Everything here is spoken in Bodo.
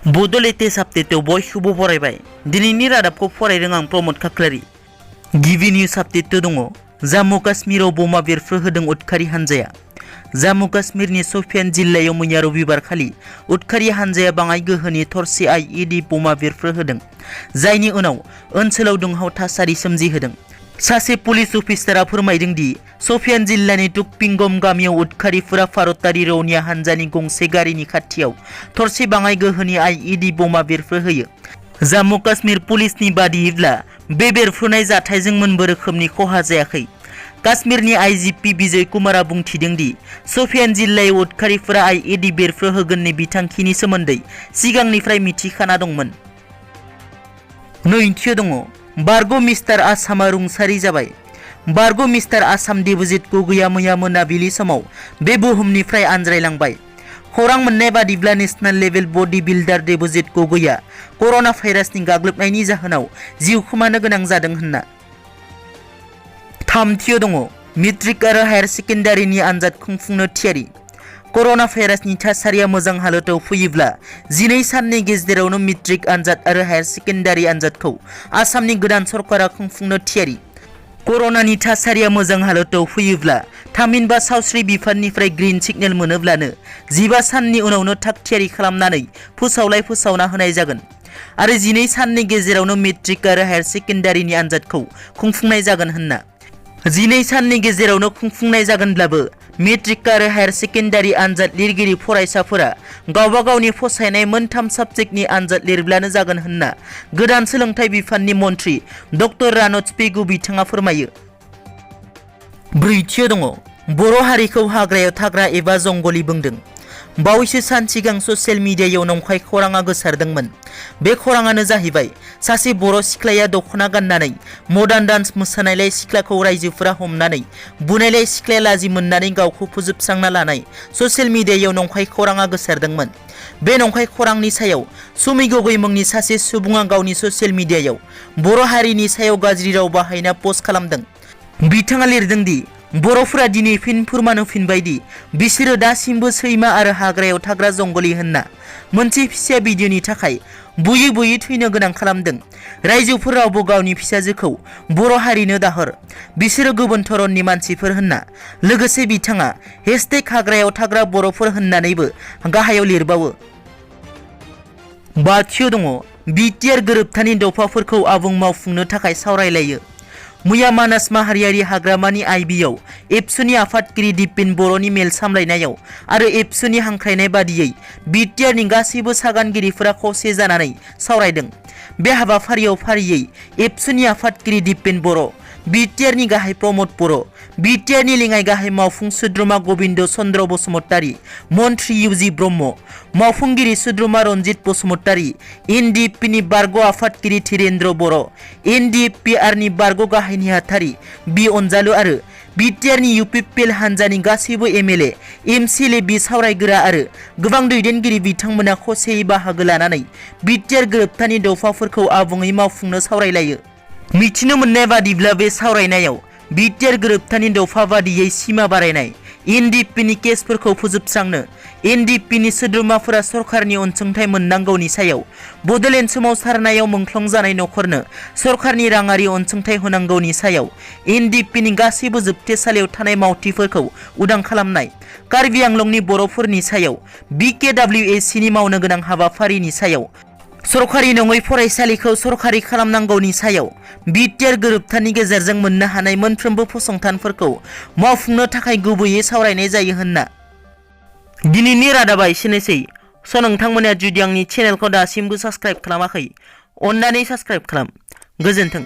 बड'लेटेस्ट आपडेटआव बयखौबो बरायबाय। दिनैनि रादाबखौ फरायदों आं प्रमद खाख्लारि। गिबि निउज आपडेट दङ। जम्मु काश्मीराव बमा बेरफ्रुहोदों उदखारि हानजाया। जम्मु काश्मीरनि शपियान जिल्लायाव मैया रबिबार खालि उदखारि हानजाया बाङाइ गोहोनि थरसे आईईडी बमा बेरफ्रुहोदों, जायनि उनाव ओनसोलाव दुंहाव थासारि सोमजिहोदों। सासे पुलिस अफिसारा फोरमायदों दि शपियान जिल्लानि टुकपिंगम गामियाव उदखारिफोरा भारतारि रौनिया हानजानि गंसे गारिनि खाथियाव थरसे बाङाइ गोहोनि आईईडी बमा बेरफ्रुहोयो। जम्मु काश्मीर पुलिसनि बादियैब्ला बे बेरफ्रुनाय जाथायजों मोनबो रोखोमनि खहा जायाखै। काश्मीरनि आईजीपी विजय कुमारा बुंथिदों दि शपियान जिल्लायाव उदखारिफोरा आईईडी बेरफ्रुहोगोननि बिथांखिनि सोमोन्दै सिगांनिफ्राय मिथिखाना दंमोन। नैथियाव दङ। बारग' मिस्टार आसामा रुंसारि जाबाय। बारग' मिस्टार आसाम देबजित गगैया मैया मोनाबिलि समाव बे बुहुमनिफ्राय आनज्रायलांबाय। खौरां मोननाय बादिब्ला नेशनेल लेभेल बडी बिल्डार देबजित गगैया कर'ना भाइरासनि गाग्लोबनायनि जाहोनाव जिउ खोमानो गोनां जादों होनना। थामथियाव दङ। मेट्रिक आरो हायार सेकेन्डारिनि आनजाद खुंफुंनो थियारि। कर'ना भाइरासनि थासारिया मोजां हालोदाव फैयोब्ला 12 साननि गेजेरावनो मेट्रिक आनजाद आरो हायार सेकेन्डारि आनजादखौ आसामनि गोदान सरकारा खुंफुंनो थियारि। कर'नानि थासारिया मोजां हालोदाव फैयोब्ला थामहिनबा सावस्रि बिफाननिफ्राय ग्रीन सिगनेल मोनोब्लानो 15 साननि उनावनो थाग थियारि खालामनानै फोसावना होनाय जागोन आरो 12 साननि गेजेरावनो मेट्रिक आरो हायार सेकेन्डारिनि आनजादखौ खुंफुंनाय जागोन होनना। 12 साननि गेजेरावनो खुंफुंनाय जागोनब्लाबो मेट्रिक आरो हायार सेकेन्डारि आनजाद लिरगिरि फरायसाफोरा गावबा गावनि फसायनाय मोनथाम साबजेक्टनि आनजाद लिरब्लानो जागोन होनना गोदान सोलोंथाइ बिफाननि मन्थ्रि डक्टर रानज पेगु बिथाङा फोरमायो। ब्रैथियाव दङ। बर' हारिखौ हाग्रायाव थाग्रा एबा जंगलि बुंदों। बावैसो सान सिगां ससियेल मिडियायाव नंखाय खौराङा गोसारदोंमोन। बे खौराङानो जाहैबाय सासे बर' सिख्लाया दख'ना गाननानै मडार्न डान्स मोसानायलाय सिख्लाखौ रायजोफोरा हमनानै बुनायलाय सिख्लाया लाजि मोननानै गावखौ फोजोबस्रांना लानाय ससियेल मिडियायाव नंखाय खौराङा गोसारदोंमोन। बे नंखाय खौरांनि सायाव सुमि गगৈ मुंनि सासे सुबुङा गावनि ससियेल मिडियायाव बर' हारिनि सायाव गाज्रि राव बाहायना पस्ट खालामदों। बिथाङा लिरदों दि बर'फोरा दिनै फिन फोरमान होफिनबाय दि बिसोरो दासिमबो सैमा आरो हाग्रायाव थाग्रा जंगलि होनना मोनसे फिसा भिडिअ'नि थाखाय बुयै बुयै थैनो गोनां खालामदों। रायजोफोर रावबो गावनि फिसाजोखौ बर' हारिनो दाहर, बिसोरो गुबुन धरननि मानसिफोर होनना। लोगोसे बिथाङा हेशटेग हाग्रायाव थाग्रा बर'फोर होननानैबो गाहायाव लिरबावो। बाथियाव दङ। बिटिआर गोरोबथानि दफाफोरखौ आबुं मावफुंनो थाखाय सावरायलायो। मैया मानास माहारियारि हाग्रामानि आइबिआव एबसुनि आफादगिरि दिपेन बर'नि मेल सामलायनायाव आरो एबसुनि हांख्रायनाय बादियै बिटिआरनि गासैबो सागानगिरिफोरा खौसे जानानै सावरायदों। बे हाबाफारियाव फारियै एबसुनि आफादगिरि दिपेन बर', बिटिआरनि गाहाय प्रमद बर', बिटिआरनि लेङाइ गाहाय मावफुं सोद्रोमा गबिन्द चन्द्र बसुमतारी, मन्थ्रि इउजि ब्रह्म, मावफुंगिरि सोद्रोमा रन्जित बसुमतारी, एनडिएफपिनि बारग' आफादगिरि धीरेन्द्र बर', एनडिएफपिआरनि बारग' गाहाय नेहाथारि बि अनजालु आरो बिटिआरनि इउपिपिएल हानजानि गासैबो एमएलए, एमसिएलए बिसावरायगोरा आरो गोबां दैदेनगिरि बिथांमोना खौसेयै बाहागो लानानै बिटिआर गोरोबथानि दफाफोरखौ आबुङै मावफुंनो सावरायलायो। मिथिनो मोननाय बादिब्ला बे सावरायनायाव बिटिआर गोरोबथानि दफा बादियै सिमा बारायनाय, एनडिएफपिनि केसफोरखौ फोजोबस्रांनो, एनडिएफपिनि सोद्रोमाफोरा सरकारनि अनसुंथाइ मोननांगौनि सायाव, बड'लेण्ड सोमावसारनायाव मुंख्लं जानाय नखरनो सरकारनि राङारि अनसुंथाइ होनांगौनि सायाव, एनडिएफपिनि गासैबो जोबथेसालियाव थानाय मावथिफोरखौ उदां खालामनाय, कार्बि आंलंनि बर'फोरनि सायाव बिकेडब्लिउएसिनि मावनो गोनां हाबाफारिनि सायाव, सरकारि नङै फरायसालिखौ सरकारि खालामनांगौनि सायाव बिटिआर गोरोबथानि गेजेरजों मोननो हानाय मोनफ्रोमबो फसंथानफोरखौ मावफुंनो थाखाय गुबैयै सावरायनाय जायो होनना। दिनैनि रादाबा एसेनोसै। नोंथांमोना जुदि आंनि चेनेलखौ दासिमबो साबस्क्राइब खालामाखै, अन्नानै साबस्क्राइब खालाम। गोजोन्थों।